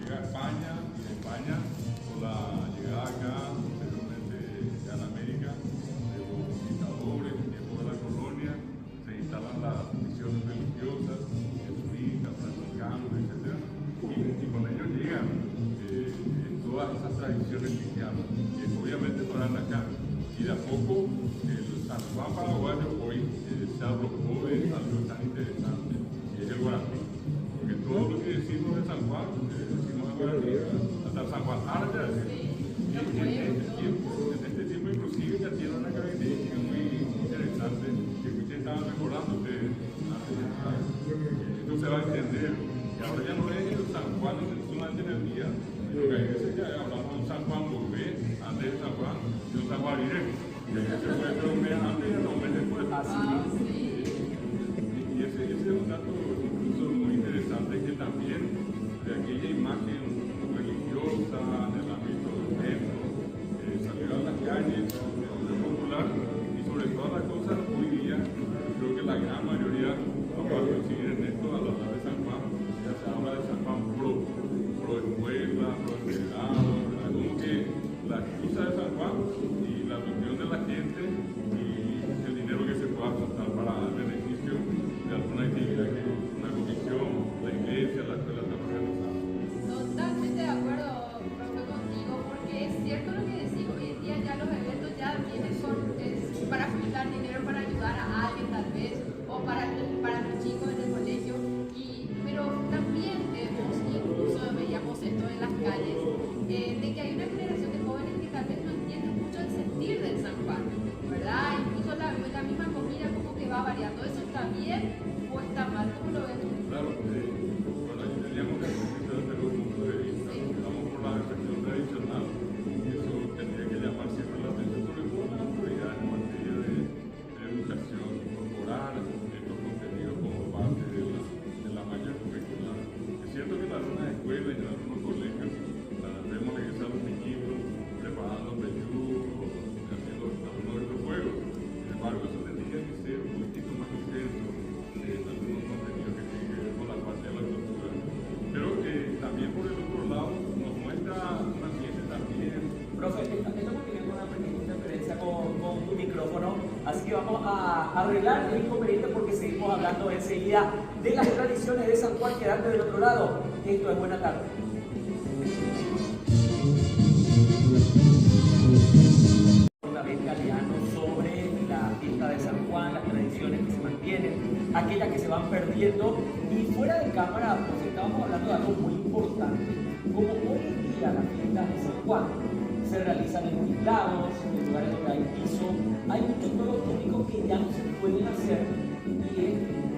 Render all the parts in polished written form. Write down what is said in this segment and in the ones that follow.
llega a España y de España con la llegada acá, posteriormente a la América, de los conquistadores, en tiempo de la colonia, se instalan las misiones religiosas, jesuitas, franciscanos, etc. Y con ellos llegan todas esas tradiciones cristianas, que obviamente no eran acá. Y de a poco el San Juan paraguayo hoy se arrojó de algo tan interesante, que es el guaraní. Porque todo lo que decimos de San Juan, decimos de guaraní, hasta San Juan Araya, en este tiempo inclusive ya tiene una característica muy interesante, que usted estaba mejorando, esto se va a entender, que ahora ya no es el San Juan solamente en el día, porque hay veces que hablamos de un San Juan Gourmet, antes de San Juan, y un San Juan directo. Y hay veces puede ser un mes antes y un mes después. Y ese es un dato incluso muy interesante, que también de aquella imagen religiosa en el ámbito del templo, salió a las calles, de orden popular, y sobre todas las cosas hoy día, creo que la gran mayoría va a coincidir en esto al hablar de San Juan, ya se habla de San Juan pro escuela, pro federado, como que la excusa de San Juan y la reunión de la gente y el dinero que se pueda aportar para el beneficio de alguna actividad que una comisión, la iglesia, la escuela está organizando. Totalmente de acuerdo, profe, contigo, porque es cierto lo que decís, hoy en día ya los eventos ya vienen para juntar dinero para ayudar a alguien tal vez, o para los chicos en el colegio, pero también vemos, incluso veíamos esto en las calles, de que hay una generación de jóvenes que tal vez no entienden mucho el sentir del San Juan, ¿verdad? Incluso la misma comida como que va variando. ¿Eso está bien o está mal? ¿Cómo lo ves tú? Claro, bueno, ahí tendríamos que analizar desde un punto de vista, vamos por la reflexión tradicional, eso tendría que llamar siempre la atención, sobre todo las autoridades en materia de educación, incorporar estos contenidos como parte de la malla curricular. Es cierto que en algunas escuelas y en algunos colegios vemos regresar los niñitos preparando peyugos, haciendo algunos de estos juegos. Sin embargo, eso tendría que ser un poquito más intenso en algunos contenidos que tienen que ver con la parte de la cultura. Pero también por el otro lado nos muestra un ambiente también. Profe, estamos teniendo una pequeña interferencia con tu micrófono, así que vamos a arreglar el inconveniente porque seguimos hablando enseguida de las tradiciones de San Juan. Quedarte del otro lado. Esto es Buena Tarde. Galeano sobre la fiesta de San Juan, las tradiciones que se mantienen, aquellas que se van perdiendo. Y fuera de cámara, pues estábamos hablando de algo muy importante. Como hoy en día las fiestas de San Juan se realizan en aislados, en lugares donde hay piso, hay muchos juegos técnicos que ya no se pueden hacer, y es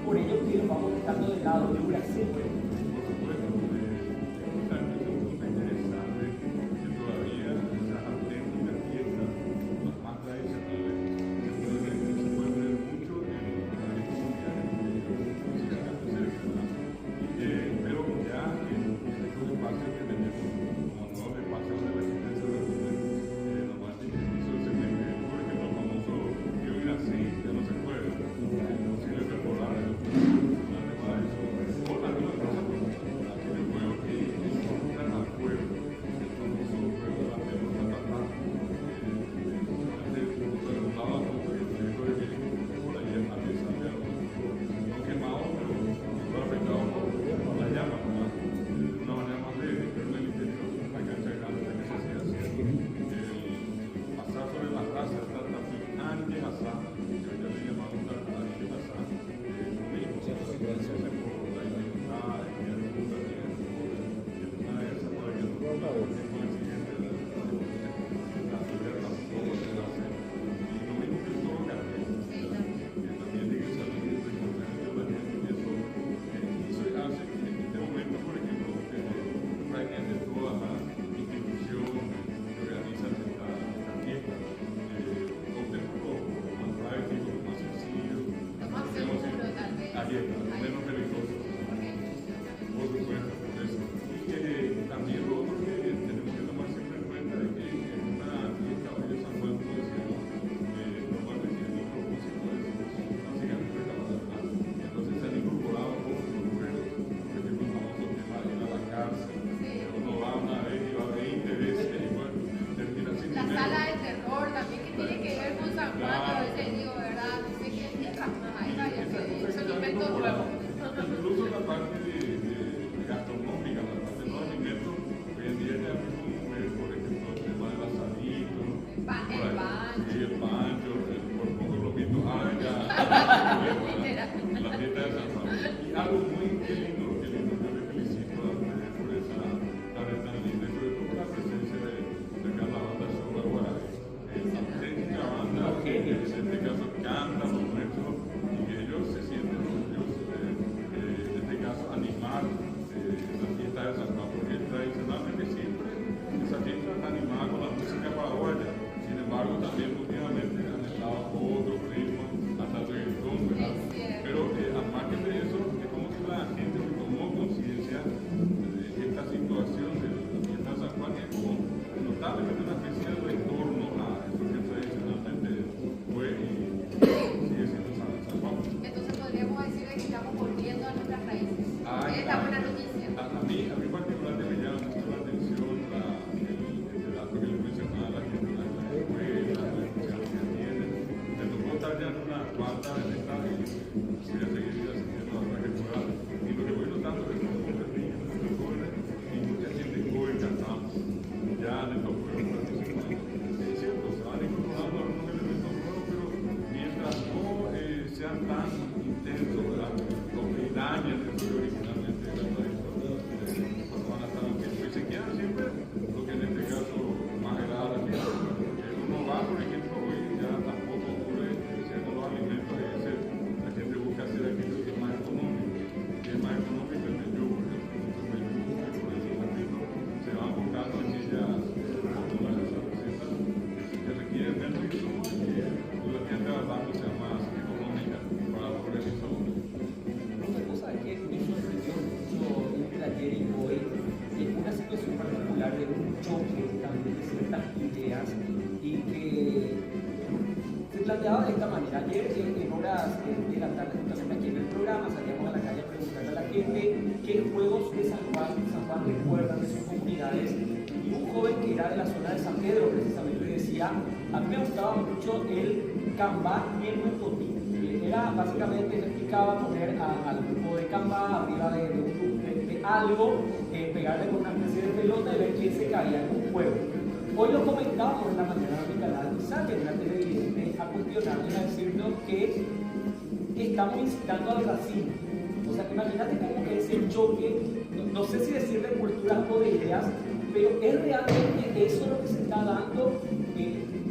por ello que los vamos dejando de lado. Lula siempre. También lo otro que tenemos planteaba de esta manera. Ayer en horas de la tarde, justamente aquí en el programa, salíamos a la calle a preguntarle a la gente qué juegos de San Juan recuerdan de sus comunidades. Y un joven que era de la zona de San Pedro precisamente decía, a mí me gustaba mucho el cambá y el huecotín. Era básicamente, le explicaba poner al grupo de cambá arriba de algo, pegarle con una especie de pelota y ver quién se caía en un juego. Hoy lo comentábamos en la mañana de mi canal y sale la televidente a cuestionarnos y a decirnos que estamos incitando al racismo. O sea, que imagínate cómo es el choque, no sé si decir de culturas o de ideas, pero es realmente eso lo que se está dando.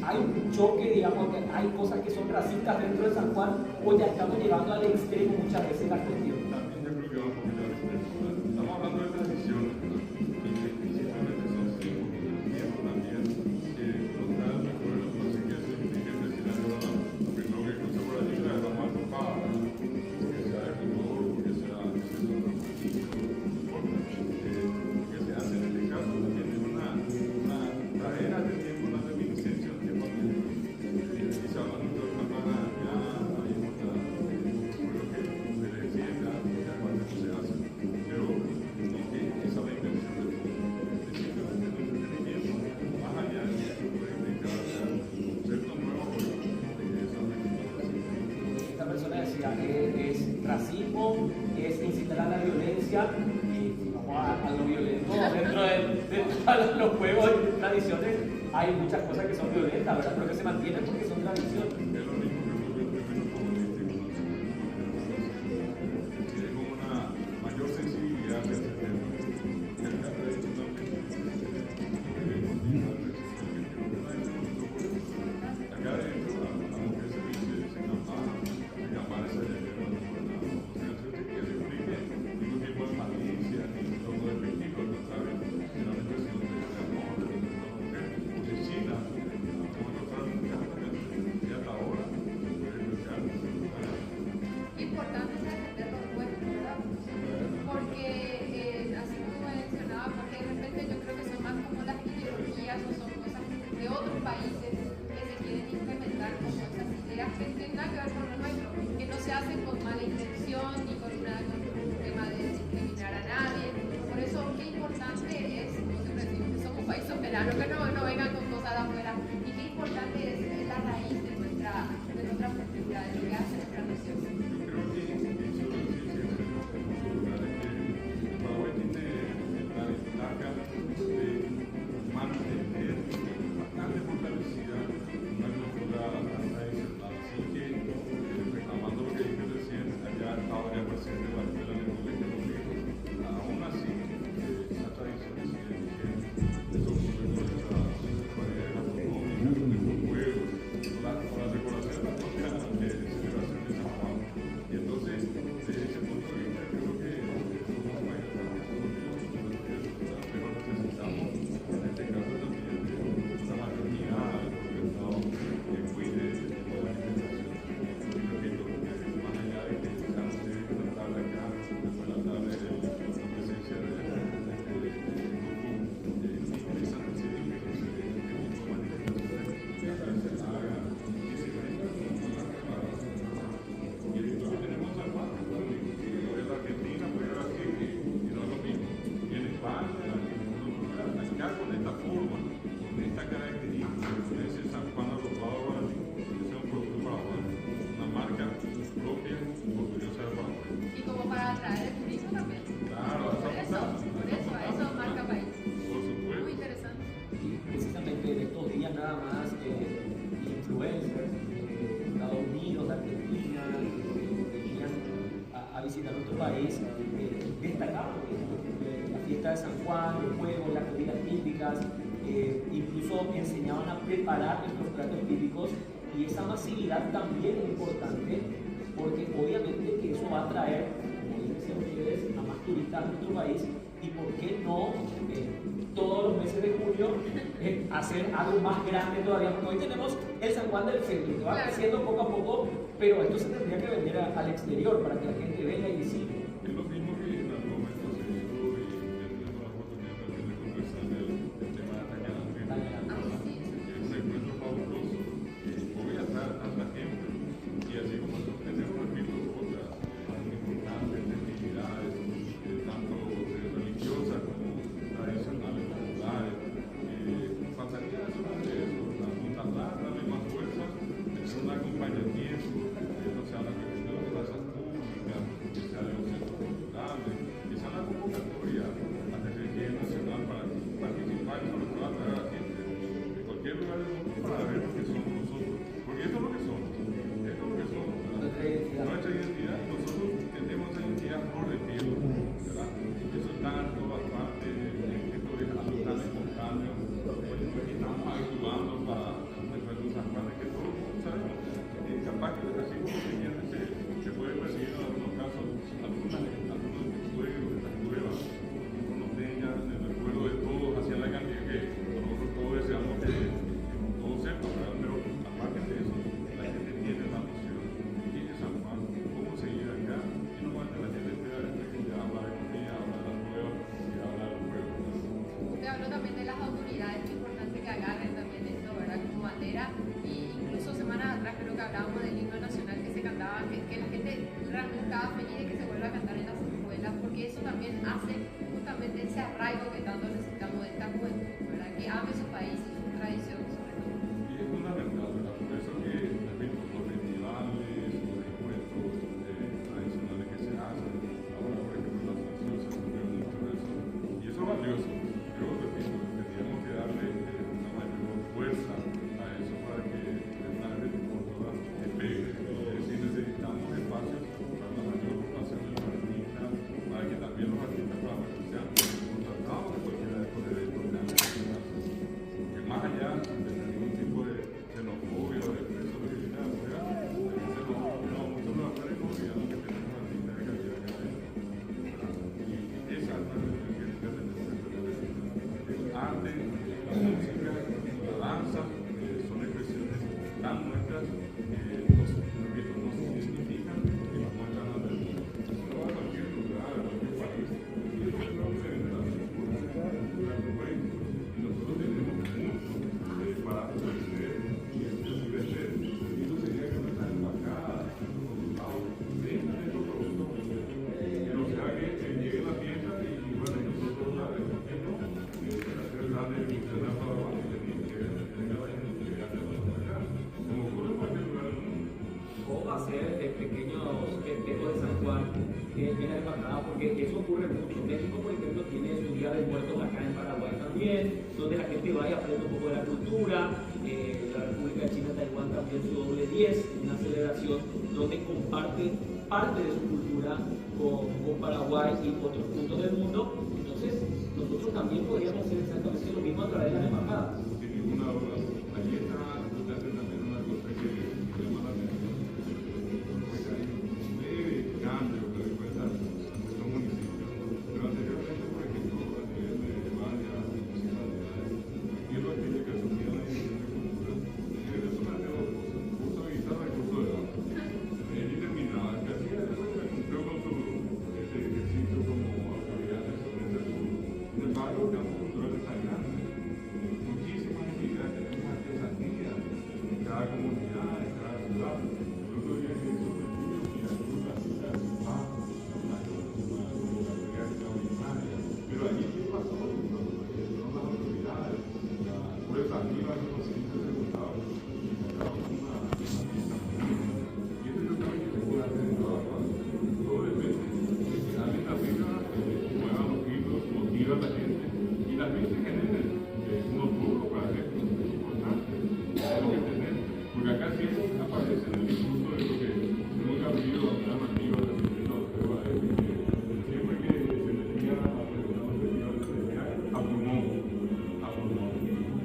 Hay un choque, digamos, que hay cosas que son racistas dentro de San Juan, o ya estamos llegando al extremo muchas veces la cuestión. También yo creo que va un poquito al extremo. Estamos hablando de tradiciones, ¿no? Y que principalmente son símbolos del tiempo también, que nos da el recuerdo, no sé qué significa el escenario, lo primero que cruza por allí es la más ocupada, porque sea de color, porque sea de otro tipo, que se hace en este caso también es una traer a este tiempo una reminiscencia del tiempo anterior. Y se habla mucho de una pana ya, hay mucha, creo que se le decía ya cuando se hace, pero no que esa es la intención del mundo, es simplemente un entretenimiento, más allá de que se puede implicar conceptos nuevos de esa representación. Esta persona decía que es racismo, es incitar a la violencia, y si vamos a lo violento dentro de los juegos y tradiciones, hay muchas cosas que son violentas, ¿verdad? Pero que se mantienen porque son tradiciones. Es lo mismo que ocurrió en el término futbolístico, que tiene como una mayor sensibilidad hacia ese tema. Que acá tradicionalmente, acá dentro, a la mujer se dice campana se le lleva una buena consideración, que se explique ningún tipo de malicia, ni todo despectivo, al contrario, sino una expresión de amor de la mujer, posesina, importante defender los puestos, ¿verdad? Porque, así como mencionaba, porque de repente yo creo que son más como las ideologías o son cosas de otros países que se quieren implementar como esas ideas que tienen nada que ver con lo nuestro, que no se hacen con mala intención ni con un tema de discriminar a nadie. Por eso, qué importante es, como siempre decimos, que somos un país soberano, que no vengan con cosas de afuera, y qué importante es la raíz de nuestra cultura, de lo que hace nuestra nación. Yo creo que eso sí es cierto, que Paraguay tiene la ventaja de mantener bastante fortalecida una cultura tradicional. Así que, reclamando lo que dije recién, allá estaba ya presente la escuela de colegio de los libros. Aún así, esa tradición sigue vigente. Eso ocurre con esa variedad gastronómica, con estos juegos, con la decoración de la propia celebración de San Juan. Y entonces, desde ese punto de vista, creo que somos un país pero necesitamos, en este caso también, una mayor mirada del Estado que cuide de la alimentación. Y repito, más allá de que seamos de tratar acá, después de la tarde, la presencia de interesantes científicos que tipo de manifestaciones se haga y se y entonces tenemos San Juan, en la Argentina, pues era así, y no es lo mismo. Y en España, acá con esta forma, con esta característica, con ese San Juan arrojado guaraní, ese es un producto paraguayo, una marca propia, orgullosa de Paraguay. Y como para atraer el turismo también. Claro, Por eso marca país. Por supuesto. Muy interesante. Y precisamente en estos días nada más, influencers de Estados Unidos, de Argentina, que venían a visitar nuestro país, destacaban la fiesta de San Juan, los juegos, las comidas típicas, incluso enseñaban a preparar nuestros platos típicos, y esa masividad también es importante porque obviamente que eso va a atraer, como dicen ustedes, a más turistas a nuestro país. Y por qué no todos los meses de junio hacer algo más grande todavía, porque hoy tenemos el San Juan del Centro, que va creciendo poco a poco, pero esto se tendría que vender al exterior para que la gente venga y visite. Es lo mismo que en algún momento se hizo y tenemos la oportunidad también de conversar del tema de ataque a la gente. Es un encuentro fabuloso. Hoy atrae a tanta gente usted habló también de las autoridades, es importante que agarren también esto, ¿verdad? Como bandera. Y incluso semanas atrás creo que hablábamos del himno nacional que se cantaba, que la gente realmente estaba feliz de que se vuelva a cantar en las escuelas, porque eso también hace justamente ese arraigo que tanto necesitamos de esta juventud, ¿verdad? Que ame su país y su tradición sobre todo. Y es fundamental, ¿verdad? Por eso que, repito, los festivales, los encuentros tradicionales que se hacen, ahora por ejemplo la asociación se cumplió mucho de eso, y eso es valioso. Yo repito, tendríamos que darle una mayor fuerza a eso para que una vez por todas pegue. Es decir, necesitamos espacios para la mayor ocupación de los artistas, para que también los artistas puedan sean contratados de cualquiera de estos eventos que han hecho. Porque más allá de ningún tipo de xenofobia o de personalidad, nosotros no tenemos olvidando que tenemos artistas de calidad que hacen. Y esa es la que tenemos el arte, la música, la danza, son expresiones tan nuestras nos significan y nos muestran a ver. Eso no va a cualquier lugar, a cualquier país. Y eso es una cultura del país. Y nosotros tenemos mucho para ofrecer y ofrecer. Y eso sería que nuestras embajadas, nuestros consulados, vendan estos productos. Que no sea que llegue la fiesta y bueno, y nosotros la de por qué no, hacer grandes funcionar para abajo y que tenga la gente que hace para acá. Como ocurre en cualquier lugar del mundo. O hacer pequeños festejos de San Juan en la embajada, porque eso ocurre mucho. México, por ejemplo, tiene su Día de Muertos acá en Paraguay también, donde la gente va y aprende un poco de la cultura. La República China Taiwán también su doble 10, una celebración donde comparte parte de su cultura con Paraguay y otros puntos del mundo. Entonces, nosotros también podríamos hacer exactamente lo mismo a través de las embajadas. Sin ninguna duda. Allí está, usted hace también una cosa que llama la atención. Porque hay un leve cambio que recuerda a nuestros municipios. Pero anteriormente, por ejemplo, a nivel de varias municipalidades, y lo que asumía la Dirección de Cultura, era solamente dos cosas: curso de guitarra y curso de danza. Y terminaba. El que hacía eso cumplió con su ejercicio como autoridad de su. Sin embargo, el campo cultural está grande. Muchísimas actividades, tenemos artesanía en cada comunidad, en cada ciudad. El otro día que hizo un estudio y ayuda a ciudad de paz, una comunidad extraordinaria. Pero allí sí pasó, son las autoridades, la fuerza activa de los cientos de Gustavo, y montaron una fiesta muy linda. Y eso yo creo que se puede hacer en todas partes. Todo depende de que alguien también mueva los hilos, motiva a la gente y la gente genere unos grupos para hacer cosas importantes. Tenemos que tener, porque acá siempre aparece en el discurso de lo que nunca ha habido una activa de los pero siempre que se metía a presentar los festivales se decía a pulmón.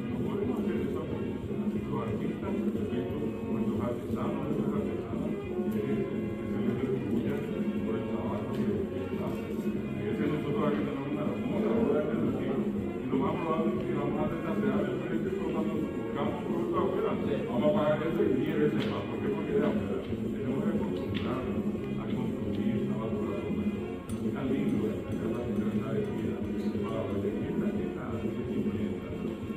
No podemos hacer eso a los artistas, nuestros artesanos, nuestras artesanas, que se les retribuya por el trabajo que hacen. Y ese nosotros aquí tenemos una hora de decir, y lo más probable es que vamos a deshacer el precio cuando buscamos productos afuera. Vamos a pagar eso y 10 veces más. ¿Por qué? Porque de afuera. Tenemos que acostumbrarnos a construir, a valorar lo mejor. Es tan lindo expresar la libertad de vida para la leyenda que está implementa.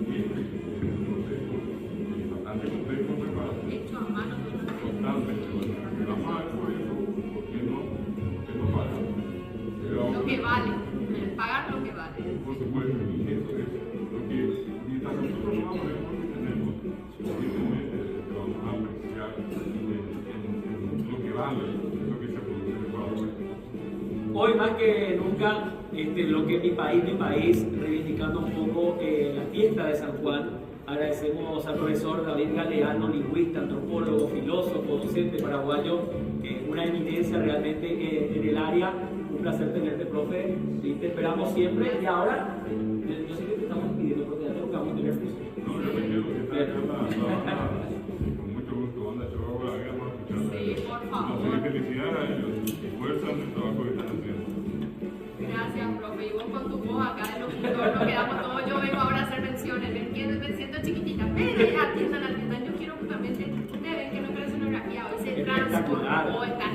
Y este es un proceso bastante complejo preparado. Hecho a mano. Totalmente. Pero vamos a ver por eso, ¿por qué no pagar? Lo que vale, pagar lo que vale. Por supuesto, y eso es lo que mientras nosotros no vamos a ver lo que tenemos, suficientemente vamos a apreciar en lo que vale, en lo que se produce en Paraguay. Hoy más que nunca, lo que es mi país, reivindicando un poco la fiesta de San Juan. Agradecemos al profesor David Galeano, lingüista, antropólogo, filósofo, docente paraguayo, una eminencia realmente en el área. Un placer tenerte, profe, y te esperamos siempre. Y ahora, yo sé que te estamos pidiendo, porque ya te buscamos tener curso. No, yo me quiero que esté acá con mucho gusto, anda, yo hago la guerra para escuchar. Sí, por favor. No, felicidades a ellos y fuerza en el trabajo que están haciendo. Gracias, profe. Y vos con tu voz acá de locutor, nos quedamos todos. Yo vengo ahora a hacer menciones. Me siento chiquitita. Pero atiendan. Yo quiero justamente, ustedes ven que nuestra escenografía hoy se transformó, está